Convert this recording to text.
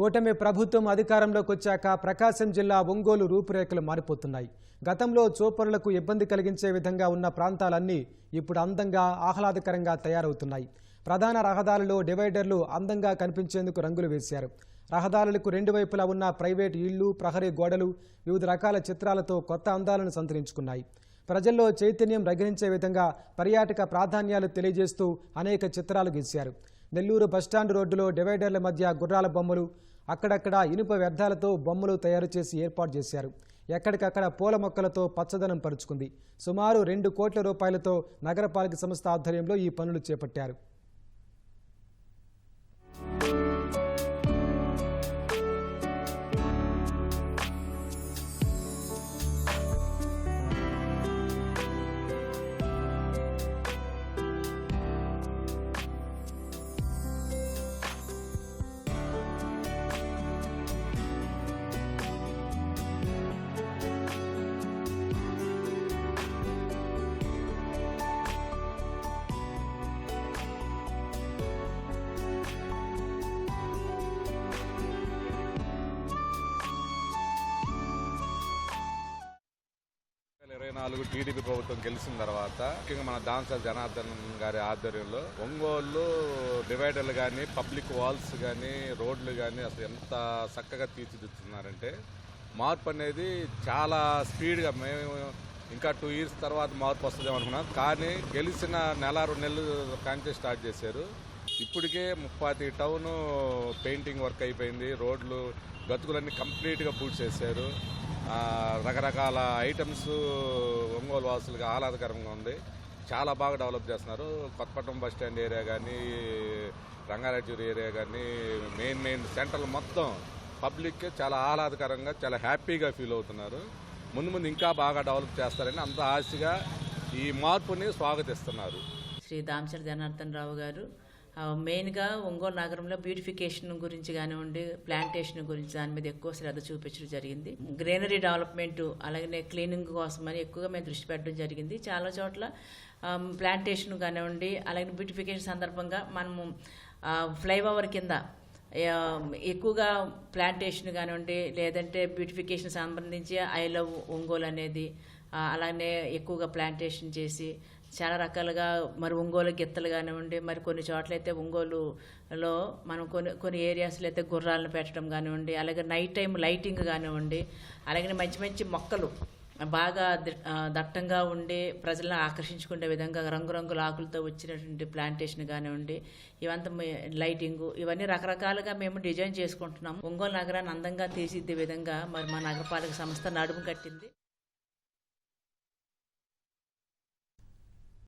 కూటమి ప్రభుత్వం అధికారంలోకి వచ్చాక ప్రకాశం జిల్లా ఒంగోలు రూపురేఖలు మారిపోతున్నాయి. గతంలో చూపరులకు ఇబ్బంది కలిగించే విధంగా ఉన్న ప్రాంతాలన్నీ ఇప్పుడు అందంగా ఆహ్లాదకరంగా తయారవుతున్నాయి. ప్రధాన రహదారుల్లో డివైడర్లు అందంగా కనిపించేందుకు రంగులు వేశారు. రహదారులకు రెండు వైపులా ఉన్న ప్రైవేట్ ఇళ్లు, ప్రహరీ గోడలు వివిధ రకాల చిత్రాలతో కొత్త అందాలను సంతరించుకున్నాయి. ప్రజల్లో చైతన్యం రగిలించే విధంగా పర్యాటక ప్రాధాన్యాలు తెలియజేస్తూ అనేక చిత్రాలు గీశారు. నెల్లూరు బస్టాండ్ రోడ్డులో డివైడర్ల మధ్య గుర్రాల బొమ్మలు, అక్కడక్కడ ఇనుప వ్యర్థాలతో బొమ్మలు తయారు చేసి ఏర్పాటు చేశారు. ఎక్కడికక్కడ పూల మొక్కలతో పచ్చదనం పరుచుకుంది. సుమారు 2 కోట్ల రూపాయలతో నగరపాలక సంస్థ ఆధ్వర్యంలో ఈ పనులు చేపట్టారు. టీడీపీ ప్రభుత్వం గెలిచిన తర్వాత ముఖ్యంగా మన దాంసా జనార్దన్ గారి ఆధ్వర్యంలో ఒంగోలు డివైడర్లు కానీ, పబ్లిక్ వాల్స్ కానీ, రోడ్లు కానీ అసలు ఎంత చక్కగా తీర్చిదిద్దుతున్నారంటే మార్పు అనేది చాలా స్పీడ్గా, మేము ఇంకా 2 years తర్వాత మార్పు వస్తుందేమో అనుకున్నాం. కానీ గెలిచిన నెల 2 నెలలు కాంచే స్టార్ట్ చేశారు. ఇప్పటికే 35 టౌన్ పెయింటింగ్ వర్క్ అయిపోయింది. రోడ్లు గతుకులన్నీ కంప్లీట్గా పూర్తి చేశారు. రకరకాల ఐటమ్స్ ఒంగోలు వాసులుగా ఆహ్లాదకరంగా ఉంది. చాలా బాగా డెవలప్ చేస్తున్నారు. కొత్తపట్నం బస్ స్టాండ్ ఏరియా కానీ, రంగారెడ్డి ఏరియా కానీ, మెయిన్ సెంటర్లు మొత్తం పబ్లిక్ చాలా ఆహ్లాదకరంగా, చాలా హ్యాపీగా ఫీల్ అవుతున్నారు. ముందు ఇంకా బాగా డెవలప్ చేస్తారని అంత ఆశగా ఈ మార్పుని స్వాగతిస్తున్నారు. శ్రీ దామచర్ల జనార్దన్ రావు గారు మెయిన్గా ఒంగోలు నగరంలో బ్యూటిఫికేషన్ గురించి కానివ్వండి, ప్లాంటేషన్ గురించి దాని మీద ఎక్కువ శ్రద్ధ చూపించడం జరిగింది. గ్రీనరీ డెవలప్మెంట్ అలాగే క్లీనింగ్ కోసమని ఎక్కువగా మేము దృష్టి పెట్టడం జరిగింది. చాలా చోట్ల ప్లాంటేషన్ కానివ్వండి, అలాగే బ్యూటిఫికేషన్ సందర్భంగా మనము ఫ్లైఓవర్ కింద ఎక్కువగా ప్లాంటేషన్ కానివ్వండి, లేదంటే బ్యూటిఫికేషన్ సంబంధించి ఐ లవ్ ఒంగోలు అనేది అలానే ఎక్కువగా ప్లాంటేషన్ చేసి చాలా రకాలుగా మరి ఒంగోలు గిత్తలు కానివ్వండి, మరి కొన్ని చోట్ల అయితే ఒంగోలులో మనం కొన్ని ఏరియాస్లో అయితే గుర్రాలను పెట్టడం కానివ్వండి, అలాగే నైట్ టైం లైటింగ్ కానివ్వండి, అలాగే మంచి మొక్కలు బాగా దట్టంగా ఉండి ప్రజలను ఆకర్షించుకునే విధంగా రంగురంగుల ఆకులతో వచ్చినటువంటి ప్లాంటేషన్ కానివ్వండి, ఇవంతా లైటింగు, ఇవన్నీ రకరకాలుగా మేము డిజైన్ చేసుకుంటున్నాము. ఒంగోలు నగరాన్ని అందంగా తీర్చిదిద్దే విధంగా మరి మా నగరపాలక సంస్థ నడుము కట్టింది.